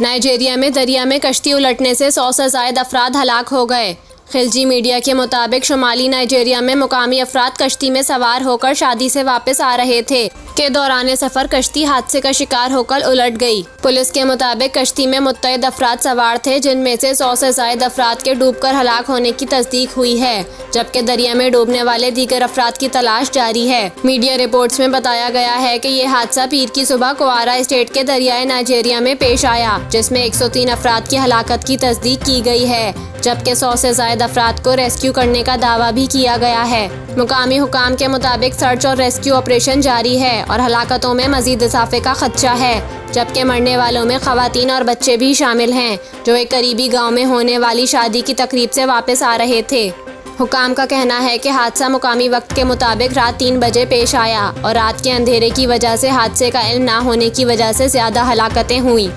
Nigeria में दरिया में कश्ती उलटने से 100 से ज़ायद अफराद हलाक हो गए। खिलजी मीडिया के मुताबिक शुमाली नाइजीरिया में मुकामी अफराद कश्ती में सवार होकर शादी से वापस आ रहे थे के दौरान सफ़र कश्ती हादसे का शिकार होकर उलट गई। पुलिस के मुताबिक कश्ती में मुत्तइद अफराद सवार थे, जिनमें से 100 से ज़ायद अफराद के डूबकर हलाक होने की तस्दीक हुई है, जबकि दरिया में डूबने वाले दीगर अफराद की तलाश जारी है। मीडिया रिपोर्ट्स में बताया गया है कि ये हादसा पीर की सुबह क्वारा स्टेट के दरियाए नाइजीरिया में पेश आया, जिसमें 103 अफराद की हलाकत की तस्दीक की गई है, जबकि 100 से ज़ायद अफराद को रेस्क्यू करने का दावा भी किया गया है। मुकामी हुकाम के मुताबिक सर्च और रेस्क्यू ऑपरेशन जारी है और हलाकतों में मजीद इजाफे का खदशा है, जबकि मरने वालों में खवातीन और बच्चे भी शामिल हैं, जो एक करीबी गांव में होने वाली शादी की तकरीब से वापस आ रहे थे। हुकाम का कहना है कि हादसा मुकामी वक्त के मुताबिक रात 3 बजे पेश आया और रात के अंधेरे की वजह से हादसे का इल्म ना होने की वजह से ज़्यादा हलाकतें हुई।